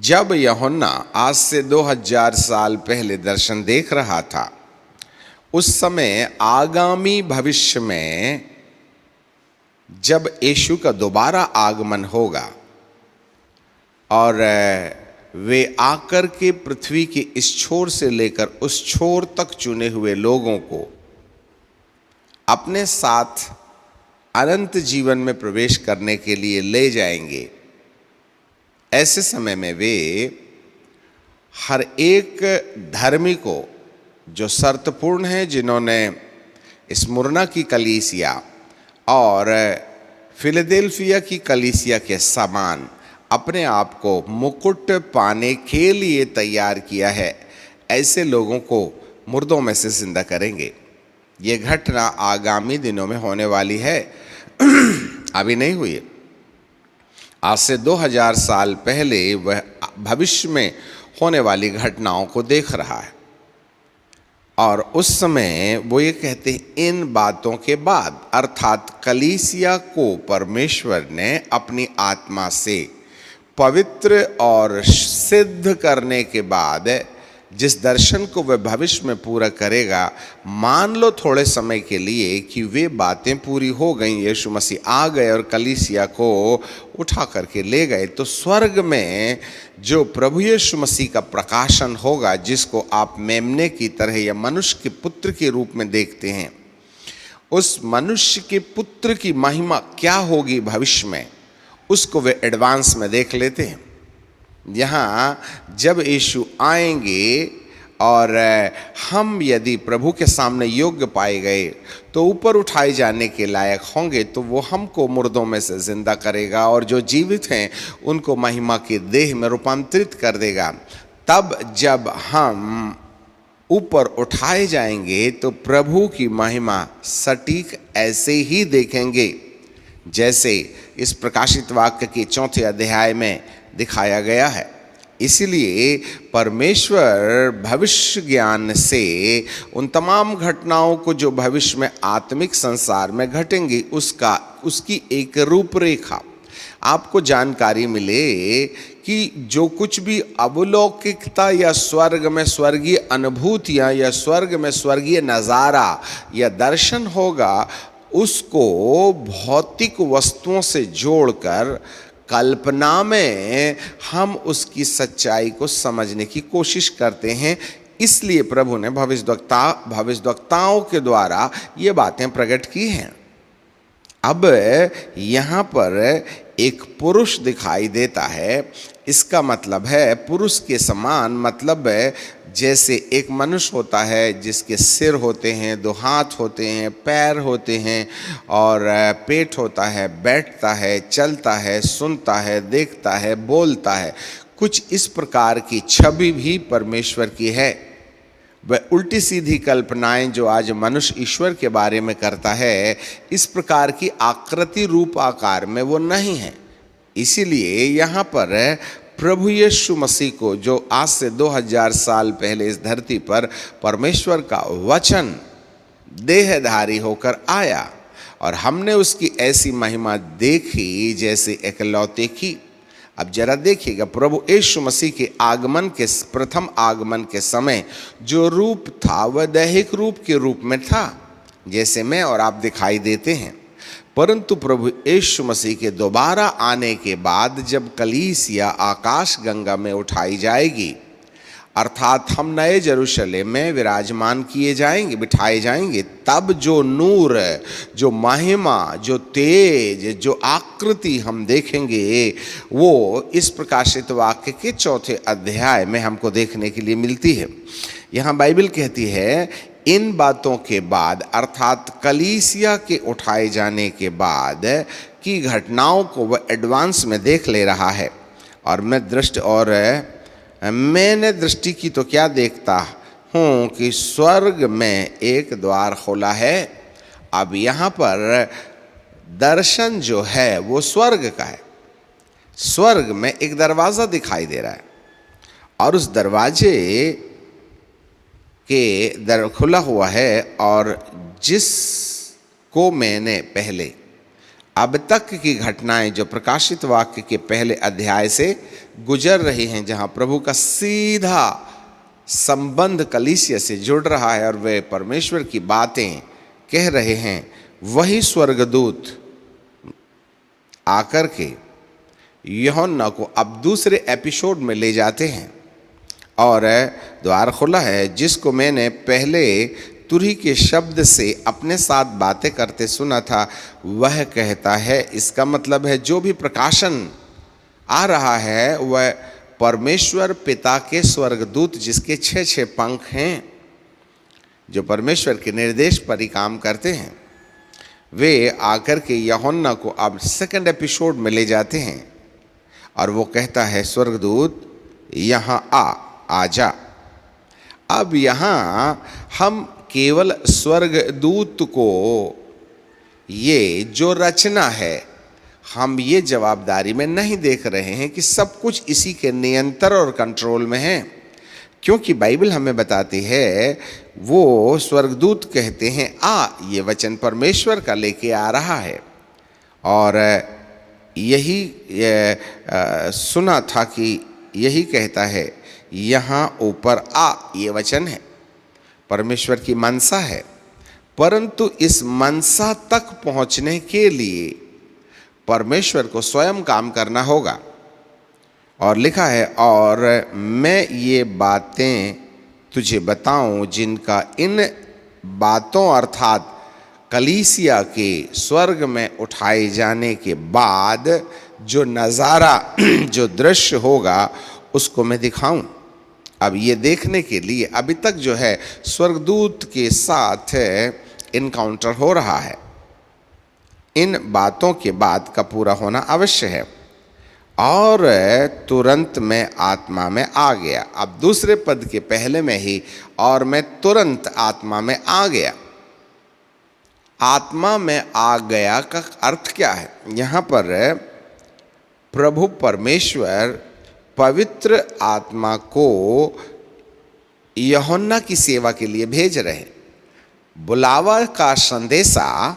जब यूहन्ना आज से 2000 साल पहले दर्शन देख रहा था, उस समय आगामी भविष्य में जब यीशु का दोबारा आगमन होगा और वे आकर के पृथ्वी के इस छोर से लेकर उस छोर तक चुने हुए लोगों को अपने साथ अनंत जीवन में प्रवेश करने के लिए ले जाएंगे। ऐसे समय में वे हर एक धर्मी को जो शर्तपूर्ण है, जिन्होंने स्मुरना की कलीसिया और फिलडेल्फिया की कलीसिया के समान अपने आप को मुकुट पाने के लिए तैयार किया है, ऐसे लोगों को मुर्दों में से जिंदा करेंगे। ये घटना आगामी दिनों में होने वाली है, अभी नहीं हुई है। आज से 2000 साल पहले वह भविष्य में होने वाली घटनाओं को देख रहा है और उस समय वो ये कहते हैं, इन बातों के बाद, अर्थात कलीसिया को परमेश्वर ने अपनी आत्मा से पवित्र और सिद्ध करने के बाद जिस दर्शन को वह भविष्य में पूरा करेगा, मान लो थोड़े समय के लिए कि वे बातें पूरी हो गई, यीशु मसीह आ गए और कलीसिया को उठा करके ले गए, तो स्वर्ग में जो प्रभु यीशु मसीह का प्रकाशन होगा, जिसको आप मेमने की तरह या मनुष्य के पुत्र के रूप में देखते हैं, उस मनुष्य के पुत्र की महिमा क्या होगी भविष्य में, उसको वे एडवांस में देख लेते हैं। यहाँ जब यीशु आएंगे और हम यदि प्रभु के सामने योग्य पाए गए तो ऊपर उठाए जाने के लायक होंगे, तो वो हमको मुर्दों में से जिंदा करेगा और जो जीवित हैं उनको महिमा के देह में रूपांतरित कर देगा। तब जब हम ऊपर उठाए जाएंगे तो प्रभु की महिमा सटीक ऐसे ही देखेंगे जैसे इस प्रकाशित वाक्य के 4 अध्याय में दिखाया गया है। इसलिए परमेश्वर भविष्य ज्ञान से उन तमाम घटनाओं को जो भविष्य में आत्मिक संसार में घटेंगी, उसकी एक रूपरेखा आपको जानकारी मिले कि जो कुछ भी अवलौकिकता या स्वर्ग में स्वर्गीय अनुभूतियाँ या स्वर्ग में स्वर्गीय नज़ारा या दर्शन होगा, उसको भौतिक वस्तुओं से जोड़कर कल्पना में हम उसकी सच्चाई को समझने की कोशिश करते हैं। इसलिए प्रभु ने भविष्यद्वक्ताओं के द्वारा ये बातें प्रकट की हैं। अब यहाँ पर एक पुरुष दिखाई देता है, इसका मतलब है पुरुष के समान, मतलब जैसे एक मनुष्य होता है जिसके सिर होते हैं, 2 हाथ होते हैं, पैर होते हैं और पेट होता है, बैठता है, चलता है, सुनता है, देखता है, बोलता है। कुछ इस प्रकार की छवि भी परमेश्वर की है। वह उल्टी सीधी कल्पनाएं जो आज मनुष्य ईश्वर के बारे में करता है, इस प्रकार की आकृति रूप आकार में वो नहीं है। इसीलिए यहाँ पर प्रभु यीशु मसीह को, जो आज से 2000 साल पहले इस धरती पर परमेश्वर का वचन देहधारी होकर आया और हमने उसकी ऐसी महिमा देखी जैसे एकलौते की। अब जरा देखिएगा, प्रभु यीशु मसीह के आगमन के प्रथम आगमन के समय जो रूप था वह दैहिक रूप के रूप में था, जैसे मैं और आप दिखाई देते हैं। परंतु प्रभु यीशु मसीह के दोबारा आने के बाद जब कलीसिया आकाश गंगा में उठाई जाएगी, अर्थात हम नए यरूशलेम में विराजमान किए जाएंगे, बिठाए जाएंगे, तब जो नूर, जो महिमा, जो तेज, जो आकृति हम देखेंगे, वो इस प्रकाशित वाक्य के 4 अध्याय में हमको देखने के लिए मिलती है। यहाँ बाइबल कहती है, इन बातों के बाद, अर्थात कलीसिया के उठाए जाने के बाद की घटनाओं को वह एडवांस में देख ले रहा है। और मैंने दृष्टि की तो क्या देखता हूँ कि स्वर्ग में एक द्वार खोला है। अब यहाँ पर दर्शन जो है वो स्वर्ग का है। स्वर्ग में एक दरवाज़ा दिखाई दे रहा है और उस दरवाजे के दर खुला हुआ है और जिसको मैंने पहले अब तक की घटनाएं जो प्रकाशित वाक्य के पहले अध्याय से गुजर रही हैं, जहां प्रभु का सीधा संबंध कलीसिया से जुड़ रहा है और वे परमेश्वर की बातें कह रहे हैं, वही स्वर्गदूत आकर के यूहन्ना को अब दूसरे एपिसोड में ले जाते हैं और द्वार खुला है, जिसको मैंने पहले तुरही के शब्द से अपने साथ बातें करते सुना था, वह कहता है। इसका मतलब है जो भी प्रकाशन आ रहा है वह परमेश्वर पिता के स्वर्गदूत, जिसके 6 पंख हैं, जो परमेश्वर के निर्देश पर ही काम करते हैं, वे आकर के यूहन्ना को अब सेकंड एपिसोड में ले जाते हैं और वो कहता है, स्वर्गदूत यहाँ आ जा। अब यहाँ हम केवल स्वर्गदूत को ये जो रचना है, हम ये जवाबदारी में नहीं देख रहे हैं कि सब कुछ इसी के नियंत्रण और कंट्रोल में है, क्योंकि बाइबल हमें बताती है, वो स्वर्गदूत कहते हैं ये वचन परमेश्वर का लेके आ रहा है। और यही सुना था कि यही कहता है, यहाँ ऊपर ये वचन है, परमेश्वर की मनसा है। परंतु इस मनसा तक पहुँचने के लिए परमेश्वर को स्वयं काम करना होगा। और लिखा है, और मैं ये बातें तुझे बताऊं जिनका इन बातों अर्थात कलीसिया के स्वर्ग में उठाए जाने के बाद जो नज़ारा जो दृश्य होगा उसको मैं दिखाऊं। अब ये देखने के लिए अभी तक जो है स्वर्गदूत के साथ इनकाउंटर हो रहा है, इन बातों के बाद का पूरा होना अवश्य है। और तुरंत मैं आत्मा में आ गया। अब दूसरे पद के पहले में ही और मैं तुरंत आत्मा में आ गया। आत्मा में आ गया का अर्थ क्या है? यहाँ पर प्रभु परमेश्वर पवित्र आत्मा को यूहन्ना की सेवा के लिए भेज रहे। बुलावा का संदेशा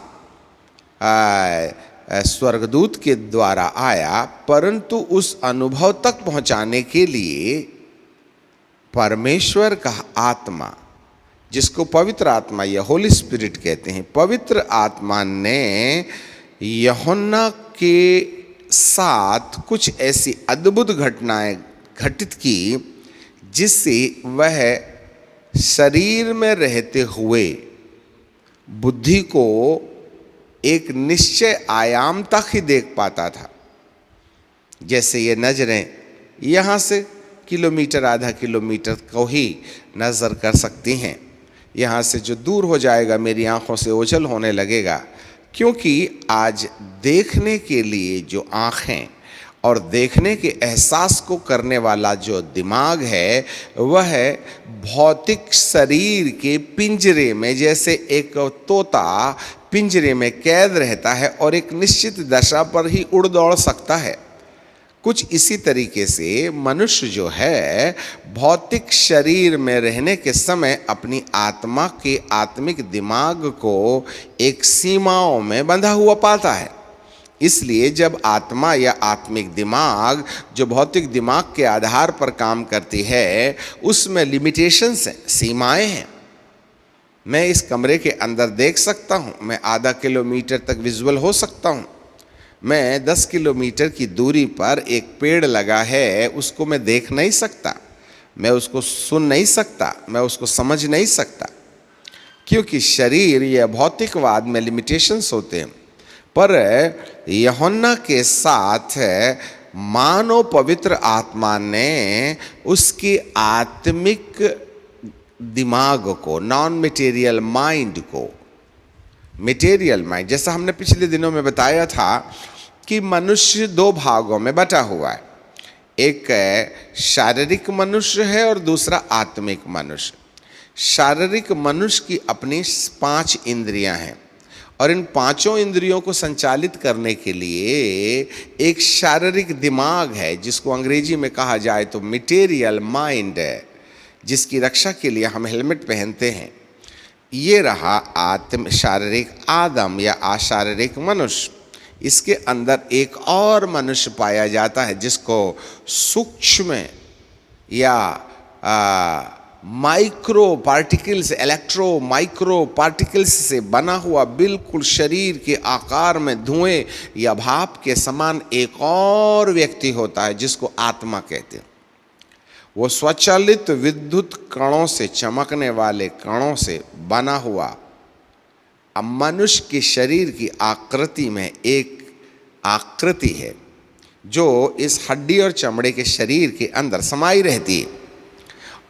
स्वर्गदूत के द्वारा आया, परंतु उस अनुभव तक पहुंचाने के लिए परमेश्वर का आत्मा, जिसको पवित्र आत्मा या होली स्पिरिट कहते हैं, पवित्र आत्मा ने यूहन्ना के साथ कुछ ऐसी अद्भुत घटनाएं घटित की जिससे वह शरीर में रहते हुए बुद्धि को एक निश्चय आयाम तक ही देख पाता था। जैसे ये नजरें यहाँ से किलोमीटर आधा किलोमीटर को ही नज़र कर सकती हैं, यहाँ से जो दूर हो जाएगा मेरी आँखों से ओझल होने लगेगा, क्योंकि आज देखने के लिए जो आँखें और देखने के एहसास को करने वाला जो दिमाग है वह भौतिक शरीर के पिंजरे में, जैसे एक तोता पिंजरे में कैद रहता है और एक निश्चित दशा पर ही उड़ दौड़ सकता है, कुछ इसी तरीके से मनुष्य जो है भौतिक शरीर में रहने के समय अपनी आत्मा के आत्मिक दिमाग को एक सीमाओं में बंधा हुआ पाता है। इसलिए जब आत्मा या आत्मिक दिमाग जो भौतिक दिमाग के आधार पर काम करती है उसमें लिमिटेशंस हैं, सीमाएं हैं। मैं इस कमरे के अंदर देख सकता हूँ, मैं आधा किलोमीटर तक विजुअल हो सकता हूँ। मैं 10 किलोमीटर की दूरी पर एक पेड़ लगा है उसको मैं देख नहीं सकता, मैं उसको सुन नहीं सकता, मैं उसको समझ नहीं सकता, क्योंकि शरीर या भौतिकवाद में लिमिटेशंस होते हैं। पर यूहन्ना के साथ मानव पवित्र आत्मा ने उसके आत्मिक दिमाग को, नॉन मटेरियल माइंड को, मटेरियल माइंड, जैसा हमने पिछले दिनों में बताया था कि मनुष्य 2 भागों में बटा हुआ है, एक शारीरिक मनुष्य है और दूसरा आत्मिक मनुष्य। शारीरिक मनुष्य की अपनी 5 इंद्रियां हैं और इन 5 इंद्रियों को संचालित करने के लिए एक शारीरिक दिमाग है जिसको अंग्रेजी में कहा जाए तो मटेरियल माइंड है, जिसकी रक्षा के लिए हम हेलमेट पहनते हैं। ये रहा शारीरिक आदम या अशारीरिक मनुष्य। इसके अंदर एक और मनुष्य पाया जाता है जिसको सूक्ष्म या micro particles, electro micro particles से बना हुआ बिल्कुल शरीर के आकार में धुएं या भाप के समान एक और व्यक्ति होता है जिसको आत्मा कहते हैं। वो स्वचालित विद्युत कणों से, चमकने वाले कणों से बना हुआ मनुष्य के शरीर की आकृति में एक आकृति है जो इस हड्डी और चमड़े के शरीर के अंदर समाई रहती है,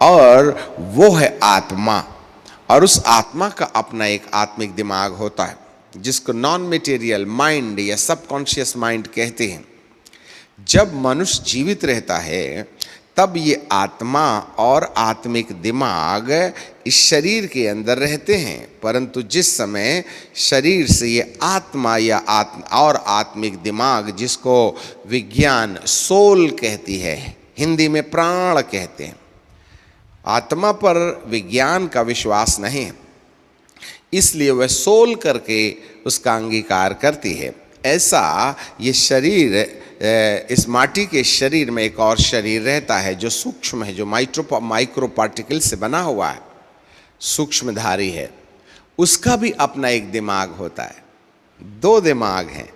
और वो है आत्मा। और उस आत्मा का अपना एक आत्मिक दिमाग होता है जिसको नॉन मटेरियल माइंड या सबकॉन्शियस माइंड कहते हैं। जब मनुष्य जीवित रहता है तब ये आत्मा और आत्मिक दिमाग इस शरीर के अंदर रहते हैं, परंतु जिस समय शरीर से ये आत्मा या आत्मिक दिमाग, जिसको विज्ञान सोल कहती है, हिंदी में प्राण कहते हैं, आत्मा पर विज्ञान का विश्वास नहीं है, इसलिए वह सोल करके उसका अंगीकार करती है। ऐसा ये शरीर, इस माटी के शरीर में एक और शरीर रहता है जो सूक्ष्म है, जो माइक्रो पार्टिकल से बना हुआ है, सूक्ष्मधारी है। उसका भी अपना एक दिमाग होता है। दो दिमाग हैं।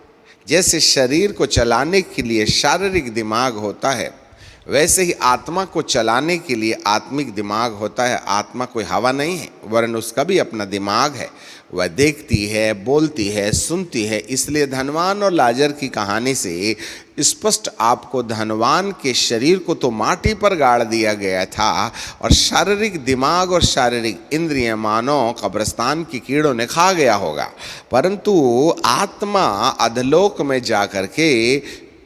जैसे शरीर को चलाने के लिए शारीरिक दिमाग होता है, वैसे ही आत्मा को चलाने के लिए आत्मिक दिमाग होता है। आत्मा कोई हवा नहीं है, वरन उसका भी अपना दिमाग है। वह देखती है, बोलती है, सुनती है। इसलिए धनवान और लाजर की कहानी से स्पष्ट आपको धनवान के शरीर को तो माटी पर गाड़ दिया गया था और शारीरिक दिमाग और शारीरिक इंद्रियां मानो कब्रिस्तान की कीड़ों ने खा गया होगा, परंतु आत्मा अधलोक में जाकर के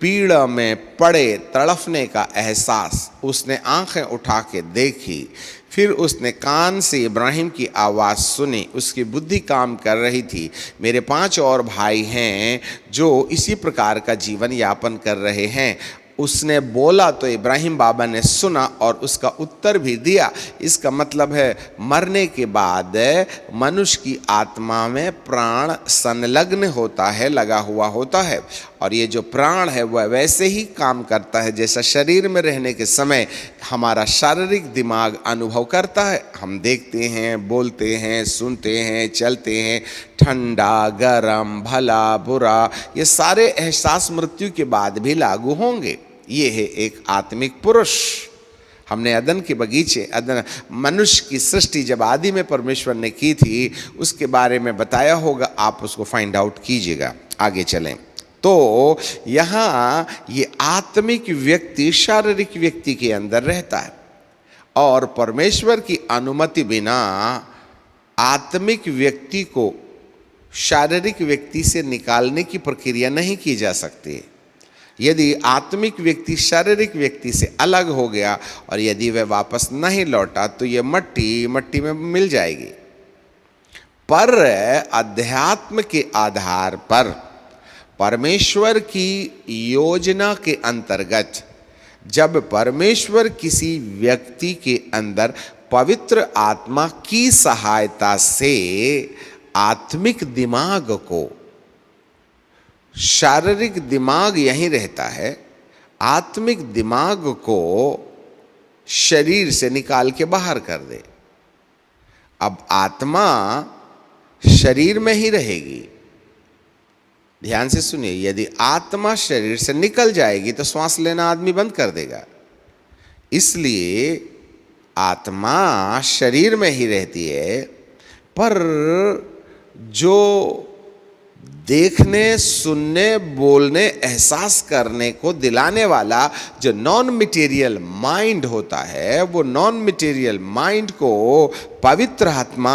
पीड़ा में पड़े तड़फने का एहसास, उसने आंखें उठा के देखी, फिर उसने कान से इब्राहिम की आवाज़ सुनी। उसकी बुद्धि काम कर रही थी। मेरे 5 और भाई हैं जो इसी प्रकार का जीवन यापन कर रहे हैं। उसने बोला तो इब्राहिम बाबा ने सुना और उसका उत्तर भी दिया। इसका मतलब है मरने के बाद मनुष्य की आत्मा में प्राण संलग्न होता है, लगा हुआ होता है, और ये जो प्राण है वह वैसे ही काम करता है जैसा शरीर में रहने के समय हमारा शारीरिक दिमाग अनुभव करता है। हम देखते हैं, बोलते हैं, सुनते हैं, चलते हैं, ठंडा, गरम, भला, बुरा, ये सारे एहसास मृत्यु के बाद भी लागू होंगे। ये है एक आत्मिक पुरुष। हमने अदन के बगीचे, अदन मनुष्य की सृष्टि जब आदि में परमेश्वर ने की थी उसके बारे में बताया होगा, आप उसको फाइंड आउट कीजिएगा। आगे चलें तो यहाँ ये आत्मिक व्यक्ति शारीरिक व्यक्ति के अंदर रहता है और परमेश्वर की अनुमति बिना आत्मिक व्यक्ति को शारीरिक व्यक्ति से निकालने की प्रक्रिया नहीं की जा सकती। यदि आत्मिक व्यक्ति शारीरिक व्यक्ति से अलग हो गया और यदि वह वापस नहीं लौटा तो यह मट्टी में मिल जाएगी। पर अध्यात्म के आधार पर परमेश्वर की योजना के अंतर्गत जब परमेश्वर किसी व्यक्ति के अंदर पवित्र आत्मा की सहायता से आत्मिक दिमाग को, शारीरिक दिमाग यहीं रहता है, आत्मिक दिमाग को शरीर से निकाल के बाहर कर दे। अब आत्मा शरीर में ही रहेगी। ध्यान से सुनिए, यदि आत्मा शरीर से निकल जाएगी तो श्वास लेना आदमी बंद कर देगा। इसलिए आत्मा शरीर में ही रहती है, पर जो देखने, सुनने, बोलने, एहसास करने को दिलाने वाला जो नॉन मटेरियल माइंड होता है, वो नॉन मटेरियल माइंड को पवित्र आत्मा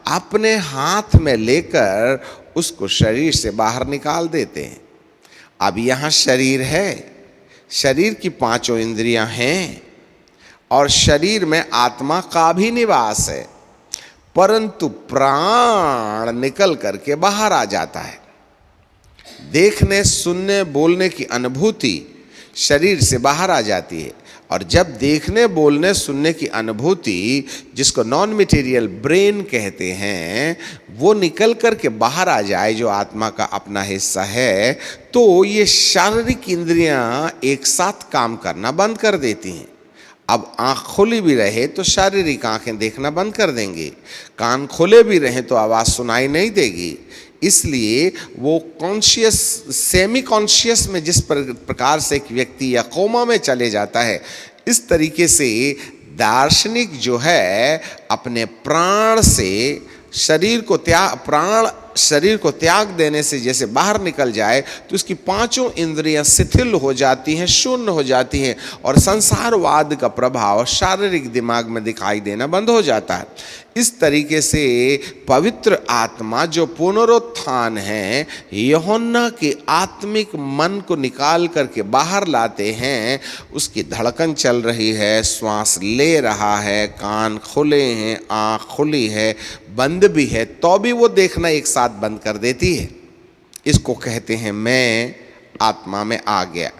अपने हाथ में लेकर उसको शरीर से बाहर निकाल देते हैं। अब यहाँ शरीर है, शरीर की 5 इंद्रियां हैं और शरीर में आत्मा का भी निवास है, परंतु प्राण निकल करके बाहर आ जाता है। देखने, सुनने, बोलने की अनुभूति शरीर से बाहर आ जाती है, और जब देखने, बोलने, सुनने की अनुभूति, जिसको नॉन मटेरियल ब्रेन कहते हैं, वो निकल कर के बाहर आ जाए जो आत्मा का अपना हिस्सा है, तो ये शारीरिक इंद्रियां एक साथ काम करना बंद कर देती हैं। अब आँख खुली भी रहे तो शारीरिक आंखें देखना बंद कर देंगी, कान खुले भी रहें तो आवाज़ सुनाई नहीं देगी। इसलिए वो कॉन्शियस सेमी कॉन्शियस में जिस प्रकार से एक व्यक्ति या कोमा में चले जाता है, इस तरीके से दार्शनिक जो है अपने प्राण से शरीर को त्याग देने से जैसे बाहर निकल जाए तो उसकी पांचों इंद्रियां शिथिल हो जाती हैं, शून्य हो जाती हैं और संसारवाद का प्रभाव शारीरिक दिमाग में दिखाई देना बंद हो जाता है। इस तरीके से पवित्र आत्मा जो पुनरुत्थान है, यूहन्ना के आत्मिक मन को निकाल करके बाहर लाते हैं। उसकी धड़कन चल रही है, श्वास ले रहा है, कान खुले हैं, आँख खुली है, बंद भी है, तो भी वो देखना एक साथ बंद कर देती है। इसको कहते हैं मैं आत्मा में आ गया।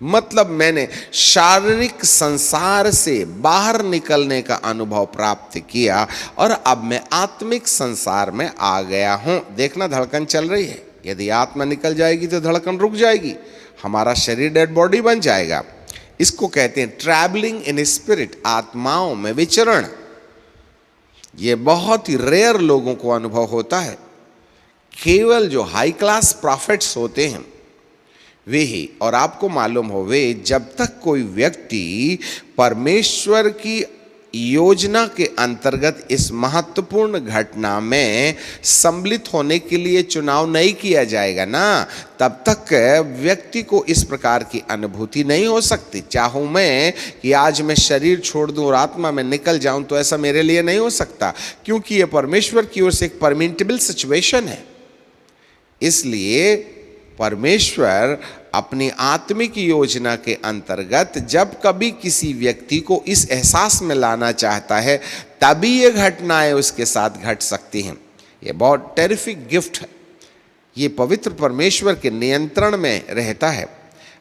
मतलब मैंने शारीरिक संसार से बाहर निकलने का अनुभव प्राप्त किया और अब मैं आत्मिक संसार में आ गया हूं। देखना धड़कन चल रही है, यदि आत्मा निकल जाएगी तो धड़कन रुक जाएगी, हमारा शरीर डेड बॉडी बन जाएगा। इसको कहते हैं ट्रैवलिंग इन स्पिरिट, आत्माओं में विचरण। ये बहुत ही रेयर लोगों को अनुभव होता है। केवल जो हाई क्लास प्रॉफिट्स होते हैं वे ही, और आपको मालूम हो वे, जब तक कोई व्यक्ति परमेश्वर की योजना के अंतर्गत इस महत्वपूर्ण घटना में सम्मिलित होने के लिए चुनाव नहीं किया जाएगा ना, तब तक व्यक्ति को इस प्रकार की अनुभूति नहीं हो सकती। चाहूँ मैं कि आज मैं शरीर छोड़ दूं और आत्मा में निकल जाऊं, तो ऐसा मेरे लिए नहीं हो सकता, क्योंकि ये परमेश्वर की ओर से एक परमिटेबल सिचुएशन है। इसलिए परमेश्वर अपनी आत्मिक योजना के अंतर्गत जब कभी किसी व्यक्ति को इस एहसास में लाना चाहता है, तभी ये घटनाएं उसके साथ घट सकती हैं। ये बहुत टेरिफिक गिफ्ट है। ये पवित्र परमेश्वर के नियंत्रण में रहता है।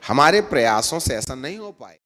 हमारे प्रयासों से ऐसा नहीं हो पाए।